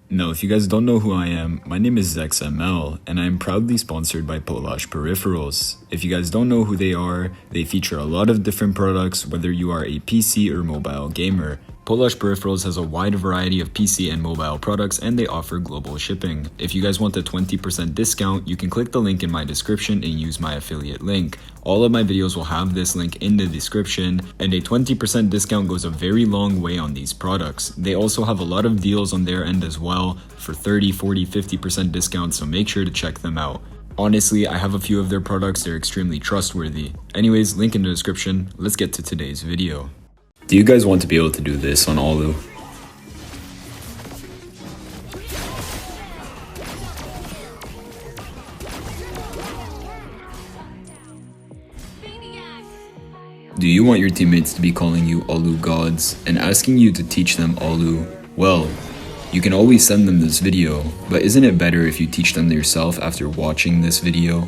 Now, if you guys don't know who I am, my name is ZexML, and I am proudly sponsored by Polish Peripherals. If you guys don't know who they are, they feature a lot of different products, whether you are a PC or mobile gamer. Polish Peripherals has a wide variety of PC and mobile products, and they offer global shipping. If you guys want a 20% discount, you can click the link in my description and use my affiliate link. All of my videos will have this link in the description, and a 20% discount goes a very long way on these products. They also have a lot of deals on their end as well for 30, 40, 50% discounts, so make sure to check them out. Honestly, I have a few of their products, they're extremely trustworthy. Anyways, link in the description. Let's get to today's video. Do you guys want to be able to do this on Alu? Do you want your teammates to be calling you Alu gods and asking you to teach them Alu? Well, you can always send them this video, but isn't it better if you teach them yourself after watching this video?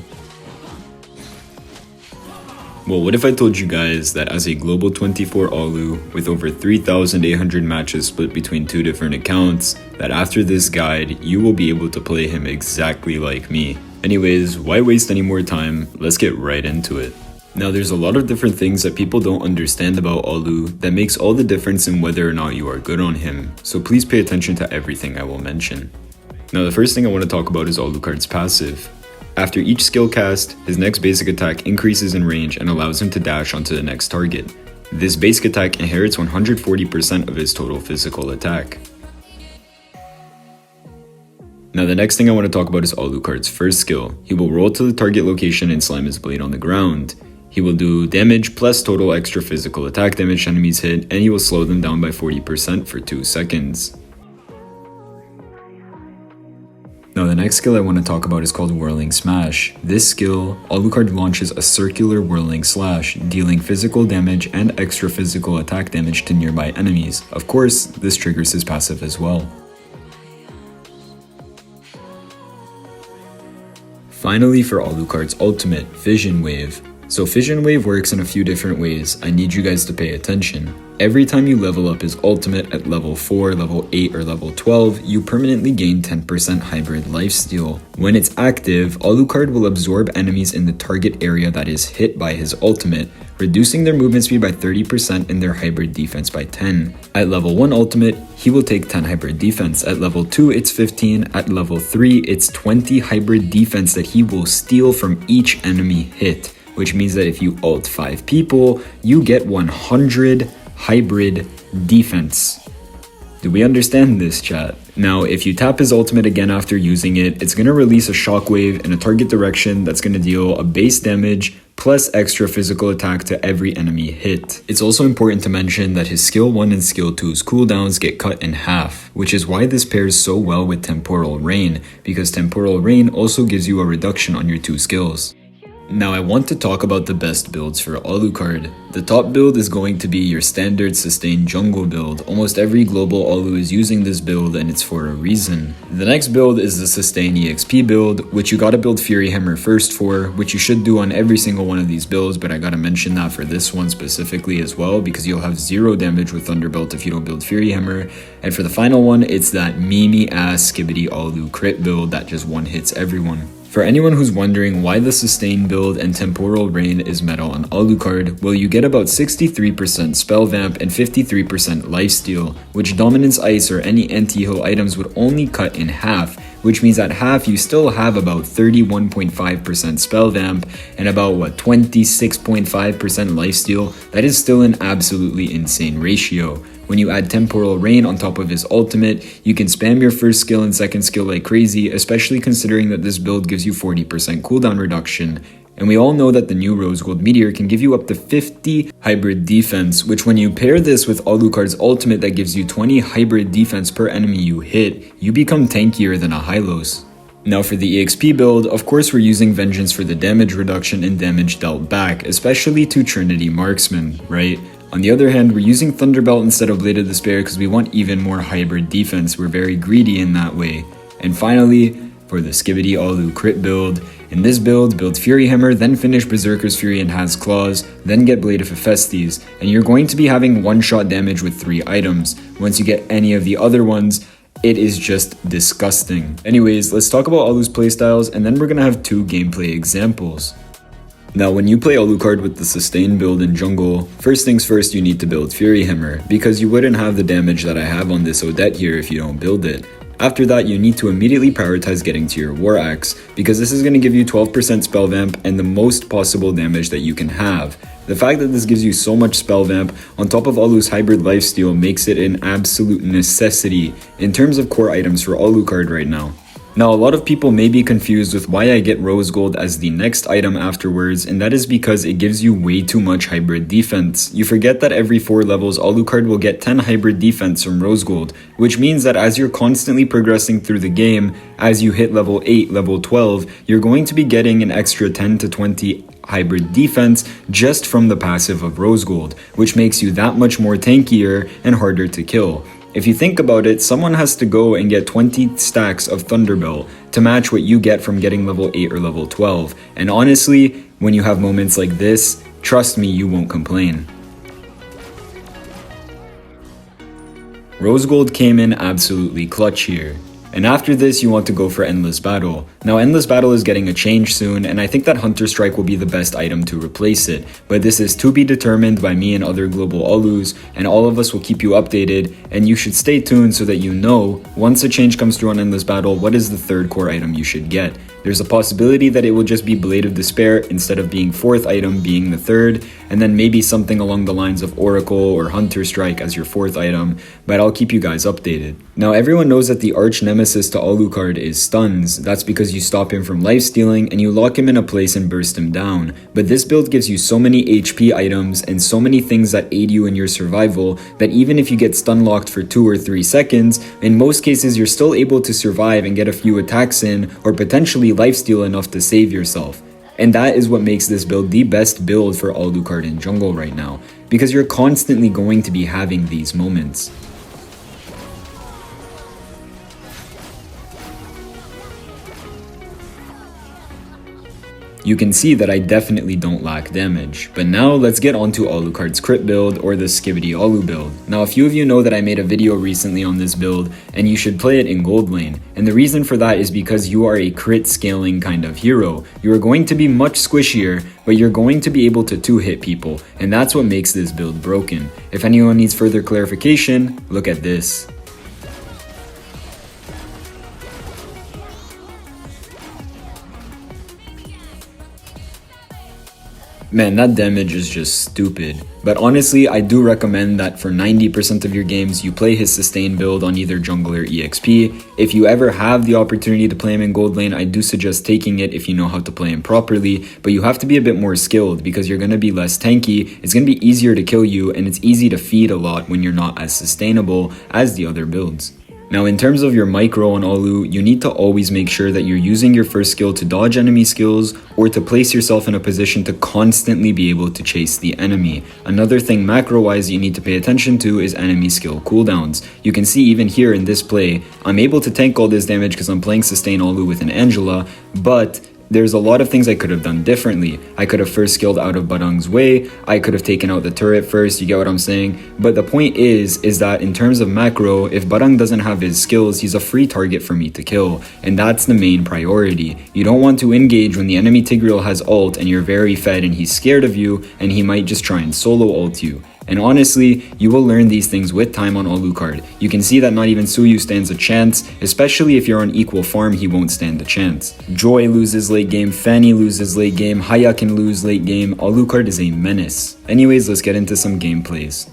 Well, what if I told you guys that as a Global 24 Alu with over 3,800 matches split between two different accounts, that after this guide, you will be able to play him exactly like me. Anyways, why waste any more time? Let's get right into it. Now, there's a lot of different things that people don't understand about Alu that makes all the difference in whether or not you are good on him, so please pay attention to everything I will mention. Now, the first thing I want to talk about is Alucard's passive. After each skill cast, his next basic attack increases in range and allows him to dash onto the next target. This basic attack inherits 140% of his total physical attack. Now, the next thing I want to talk about is Alucard's first skill. He will roll to the target location and slam his blade on the ground. He will do damage plus total extra physical attack damage enemies hit, and he will slow them down by 40% for 2 seconds. Now, the next skill I want to talk about is called Whirling Smash. This skill, Alucard launches a circular whirling slash, dealing physical damage and extra physical attack damage to nearby enemies. Of course, this triggers his passive as well. Finally, for Alucard's ultimate, Fission Wave. So Fission Wave works in a few different ways. I need you guys to pay attention. Every time you level up his ultimate at level 4, level 8, or level 12, you permanently gain 10% hybrid lifesteal. When it's active, Alucard will absorb enemies in the target area that is hit by his ultimate, reducing their movement speed by 30% and their hybrid defense by 10. At level 1 ultimate, he will take 10 hybrid defense. At level 2, it's 15. At level 3, it's 20 hybrid defense that he will steal from each enemy hit, which means that if you ult 5 people, you get 100 hybrid defense. Do we understand this, chat? Now, if you tap his ultimate again after using it, it's going to release a shockwave in a target direction that's going to deal a base damage plus extra physical attack to every enemy hit. It's also important to mention that his skill 1 and skill 2's cooldowns get cut in half, which is why this pairs so well with Temporal Rain, because Temporal Rain also gives you a reduction on your 2 skills. Now, I want to talk about the best builds for Alucard. The top build is going to be your standard sustained jungle build. Almost every global Alu is using this build, and it's for a reason. The next build is the sustain EXP build, which you gotta build Fury Hammer first for, which you should do on every single one of these builds, but I gotta mention that for this one specifically as well, because you'll have 0 damage with Thunderbolt if you don't build Fury Hammer. And for the final one, it's that meme ass Skibidi Alu crit build that just one hits everyone. For anyone who's wondering why the Sustain build and Temporal Rain is meta on Alucard, well, you get about 63% Spell Vamp and 53% Lifesteal, which Dominance Ice or any anti-heal items would only cut in half, which means at half you still have about 31.5% Spell Vamp and about 26.5% Lifesteal. That is still an absolutely insane ratio. When you add Temporal Rain on top of his ultimate, you can spam your first skill and second skill like crazy, especially considering that this build gives you 40% cooldown reduction. And we all know that the new Rose Gold Meteor can give you up to 50 hybrid defense, which when you pair this with Alucard's ultimate that gives you 20 hybrid defense per enemy you hit, you become tankier than a Hylos. Now for the EXP build, of course we're using Vengeance for the damage reduction and damage dealt back, especially to Trinity Marksman, right? On the other hand, we're using Thunderbelt instead of Blade of Despair because we want even more hybrid defense. We're very greedy in that way. And finally, for the Skibidi Alu crit build, in this build Fury Hammer, then finish Berserker's Fury and Has Claws, then get Blade of Hephaestus, and you're going to be having one-shot damage with 3 items. Once you get any of the other ones, It is just disgusting. Anyways, let's talk about Alu's playstyles, and then we're gonna have 2 gameplay examples. Now, when you play Alucard with the sustain build in jungle, first things first, you need to build Fury Hammer, because you wouldn't have the damage that I have on this Odette here if you don't build it. After that, you need to immediately prioritize getting to your War Axe, because this is going to give you 12% spell vamp and the most possible damage that you can have. The fact that this gives you so much spell vamp on top of Alu's hybrid lifesteal makes it an absolute necessity in terms of core items for Alucard right now. Now, a lot of people may be confused with why I get Rose Gold as the next item afterwards, and that is because it gives you way too much hybrid defense. You forget that every 4 levels, Alucard will get 10 hybrid defense from Rose Gold, which means that as you're constantly progressing through the game, as you hit level 8, level 12, you're going to be getting an extra 10 to 20 hybrid defense just from the passive of Rose Gold, which makes you that much more tankier and harder to kill. If you think about it, someone has to go and get 20 stacks of Thunderbelt to match what you get from getting level 8 or level 12. And honestly, when you have moments like this, trust me, you won't complain. Rose Gold came in absolutely clutch here. And after this, you want to go for Endless Battle. Now, Endless Battle is getting a change soon, and I think that Hunter Strike will be the best item to replace it. But this is to be determined by me and other global Alus, and all of us will keep you updated, and you should stay tuned so that you know, once a change comes through on Endless Battle, what is the 3rd core item you should get. There's a possibility that it will just be Blade of Despair instead of being 4th item being the 3rd, and then maybe something along the lines of Oracle or Hunter Strike as your 4th item, but I'll keep you guys updated. Now, everyone knows that the arch nemesis to Alucard is stuns. That's because you stop him from lifestealing and you lock him in a place and burst him down. But this build gives you so many HP items and so many things that aid you in your survival that even if you get stun locked for 2 or 3 seconds, in most cases you're still able to survive and get a few attacks in or potentially lifesteal enough to save yourself. And that is what makes this build the best build for Alucard in jungle right now, because you're constantly going to be having these moments. You can see that I definitely don't lack damage. But now let's get onto Alucard's crit build, or the Skibidi Alu build. Now, a few of you know that I made a video recently on this build, and you should play it in gold lane. And the reason for that is because you are a crit scaling kind of hero. You are going to be much squishier, but you're going to be able to 2-hit people, and that's what makes this build broken. If anyone needs further clarification, look at this. Man, that damage is just stupid. But honestly, I do recommend that for 90% of your games, you play his sustain build on either jungle or EXP. If you ever have the opportunity to play him in gold lane, I do suggest taking it if you know how to play him properly, but you have to be a bit more skilled because you're going to be less tanky, it's going to be easier to kill you, and it's easy to feed a lot when you're not as sustainable as the other builds. Now, in terms of your micro on Alu, you need to always make sure that you're using your first skill to dodge enemy skills or to place yourself in a position to constantly be able to chase the enemy. Another thing macro-wise you need to pay attention to is enemy skill cooldowns. You can see even here in this play, I'm able to tank all this damage because I'm playing sustain Alu with an Angela, but there's a lot of things I could have done differently. I could have first skilled out of Badang's way, I could have taken out the turret first, you get what I'm saying? But the point is that in terms of macro, if Badang doesn't have his skills, he's a free target for me to kill, and that's the main priority. You don't want to engage when the enemy Tigreal has ult and you're very fed and he's scared of you, and he might just try and solo ult you. And honestly, you will learn these things with time on Alucard. You can see that not even Suyu stands a chance, especially if you're on equal farm, he won't stand a chance. Joy loses late game, Fanny loses late game, Haya can lose late game, Alucard is a menace. Anyways, let's get into some gameplays.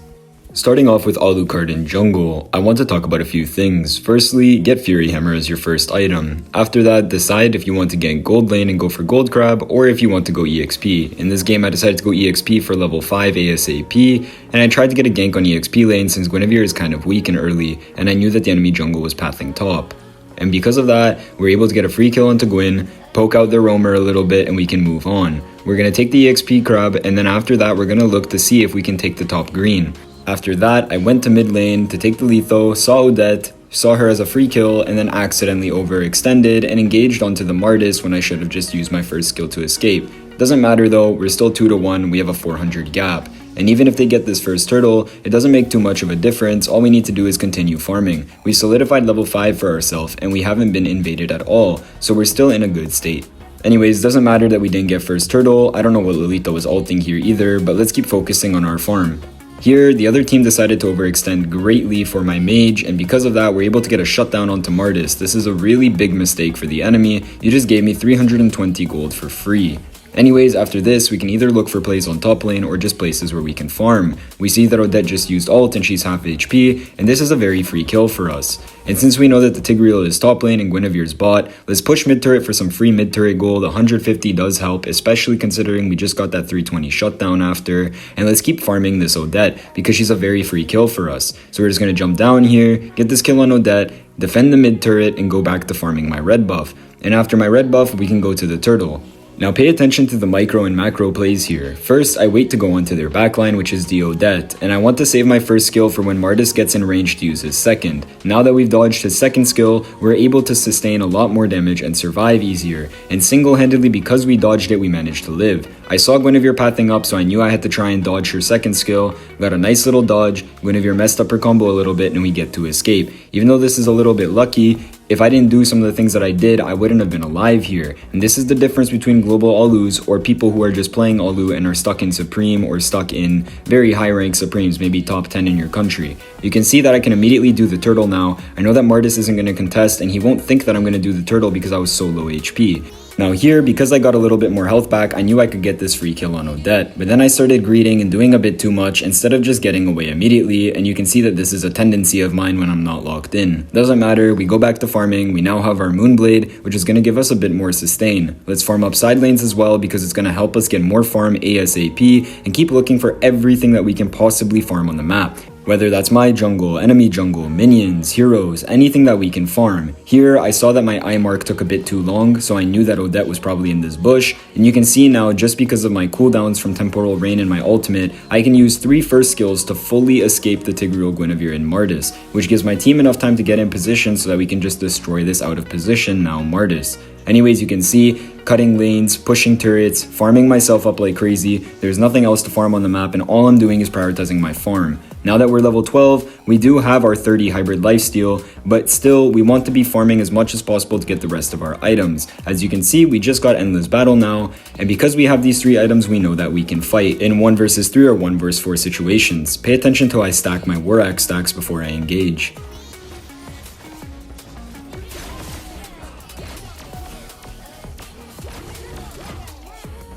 Starting off with Alucard in jungle, I want to talk about a few things. Firstly, get Fury Hammer as your first item. After that, decide if you want to get gold lane and go for Gold Crab, or if you want to go EXP. In this game, I decided to go EXP for level 5 ASAP, and I tried to get a gank on EXP lane since Guinevere is kind of weak and early, and I knew that the enemy jungle was pathing top. And because of that, we're able to get a free kill onto Gwyn, poke out the roamer a little bit, and we can move on. We're going to take the EXP crab, and then after that, we're going to look to see if we can take the top green. After that, I went to mid lane to take the Letho, saw Odette, saw her as a free kill, and then accidentally overextended and engaged onto the Martis when I should have just used my first skill to escape. Doesn't matter though, we're still 2-1, we have a 400 gap. And even if they get this first turtle, it doesn't make too much of a difference. All we need to do is continue farming. We solidified level 5 for ourselves, and we haven't been invaded at all, so we're still in a good state. Anyways, doesn't matter that we didn't get first turtle. I don't know what Lolita was ulting here either, but let's keep focusing on our farm. Here, the other team decided to overextend greatly for my mage, and because of that, we're able to get a shutdown onto Martis. This is a really big mistake for the enemy. You just gave me 320 gold for free. Anyways, after this, we can either look for plays on top lane or just places where we can farm. We see that Odette just used ult and she's half HP, and this is a very free kill for us. And since we know that the Tigreal is top lane and Guinevere's bot, let's push mid turret for some free mid turret gold. 150 does help, especially considering we just got that 320 shutdown after. And let's keep farming this Odette because she's a very free kill for us. So we're just going to jump down here, get this kill on Odette, defend the mid turret, and go back to farming my red buff. And after my red buff, we can go to the turtle. Now pay attention to the micro and macro plays here. First, I wait to go onto their backline, which is the Odette, and I want to save my first skill for when Martis gets in range to use his second. Now that we've dodged his second skill, we're able to sustain a lot more damage and survive easier, and single-handedly because we dodged it, we managed to live. I saw Guinevere pathing up, so I knew I had to try and dodge her second skill. Got a nice little dodge, Guinevere messed up her combo a little bit, and we get to escape. Even though this is a little bit lucky, if I didn't do some of the things that I did, I wouldn't have been alive here. And this is the difference between global Alus or people who are just playing Alu and are stuck in Supreme or stuck in very high rank Supremes, maybe top 10 in your country. You can see that I can immediately do the turtle now. I know that Martis isn't going to contest and he won't think that I'm going to do the turtle because I was so low HP. Now here, because I got a little bit more health back, I knew I could get this free kill on Odette, but then I started greeting and doing a bit too much instead of just getting away immediately, and you can see that this is a tendency of mine when I'm not locked in. Doesn't matter, we go back to farming, we now have our Moonblade, which is going to give us a bit more sustain. Let's farm up side lanes as well because it's going to help us get more farm ASAP, and keep looking for everything that we can possibly farm on the map. Whether that's my jungle, enemy jungle, minions, heroes, anything that we can farm. Here, I saw that my eye mark took a bit too long, so I knew that Odette was probably in this bush. And you can see now, just because of my cooldowns from Temporal Rain and my ultimate, I can use 3 first skills to fully escape the Tigreal, Guinevere, and Martis, which gives my team enough time to get in position so that we can just destroy this out of position now Martis. Anyways, you can see, cutting lanes, pushing turrets, farming myself up like crazy. There's nothing else to farm on the map and all I'm doing is prioritizing my farm. Now that we're level 12, we do have our 30 hybrid lifesteal, but still we want to be farming as much as possible to get the rest of our items. As you can see, we just got Endless Battle now, and because we have these 3 items, we know that we can fight in 1 versus 3 or 1 versus 4 situations. Pay attention to how I stack my War Axe stacks before I engage.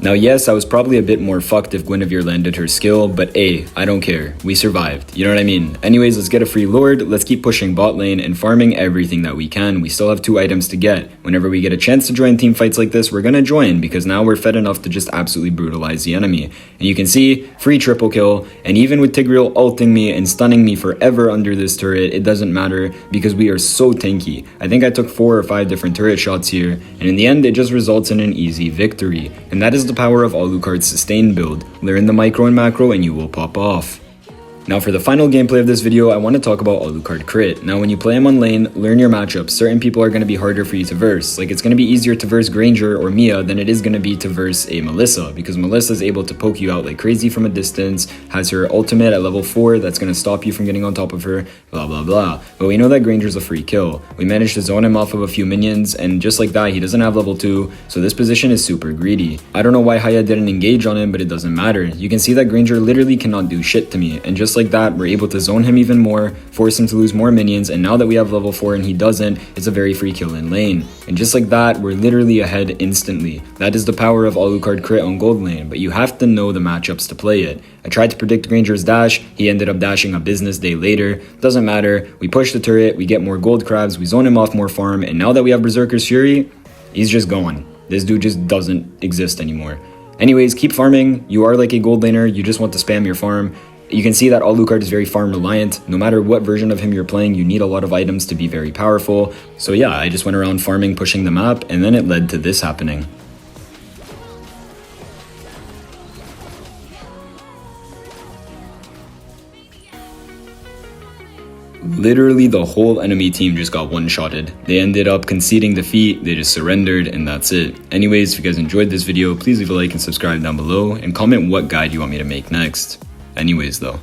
Now yes, I was probably a bit more fucked if Guinevere landed her skill, but hey, I don't care. We survived. You know what I mean? Anyways, let's get a free Lord, let's keep pushing bot lane and farming everything that we can. We still have 2 items to get. Whenever we get a chance to join team fights like this, we're gonna join because now we're fed enough to just absolutely brutalize the enemy. And you can see, free triple kill, and even with Tigreal ulting me and stunning me forever under this turret, it doesn't matter because we are so tanky. I think I took 4 or 5 different turret shots here, and in the end, it just results in an easy victory. And that is the power of Alucard's sustain build. Learn the micro and macro and you will pop off. Now for the final gameplay of this video, I want to talk about Alucard crit. Now when you play him on lane, learn your matchups. Certain people are going to be harder for you to verse. Like it's going to be easier to verse Granger or Mia than it is going to be to verse a Melissa, because Melissa is able to poke you out like crazy from a distance, has her ultimate at level 4 that's going to stop you from getting on top of her, blah blah blah. But we know that Granger's a free kill. We managed to zone him off of a few minions, and just like that, he doesn't have level 2, so this position is super greedy. I don't know why Haya didn't engage on him, but it doesn't matter. You can see that Granger literally cannot do shit to me, and just like that, we're able to zone him even more, force him to lose more minions, and now that we have level 4 and he doesn't, it's a very free kill in lane. And just like that, we're literally ahead instantly. That is the power of Alucard crit on gold lane, but you have to know the matchups to play it. I tried to predict Granger's dash, he ended up dashing a business day later. Doesn't matter, we push the turret, we get more gold crabs, we zone him off more farm, and now that we have Berserker's Fury, he's just gone. This dude just doesn't exist anymore. Anyways, keep farming. You are like a gold laner, you just want to spam your farm. You can see that Alucard is very farm reliant. No matter what version of him you're playing, you need a lot of items to be very powerful. So yeah, I just went around farming, pushing the map, and then it led to this happening. Literally the whole enemy team just got one-shotted. They ended up conceding defeat, they just surrendered, and that's it. Anyways, if you guys enjoyed this video, please leave a like and subscribe down below, and comment what guide you want me to make next. Anyways though,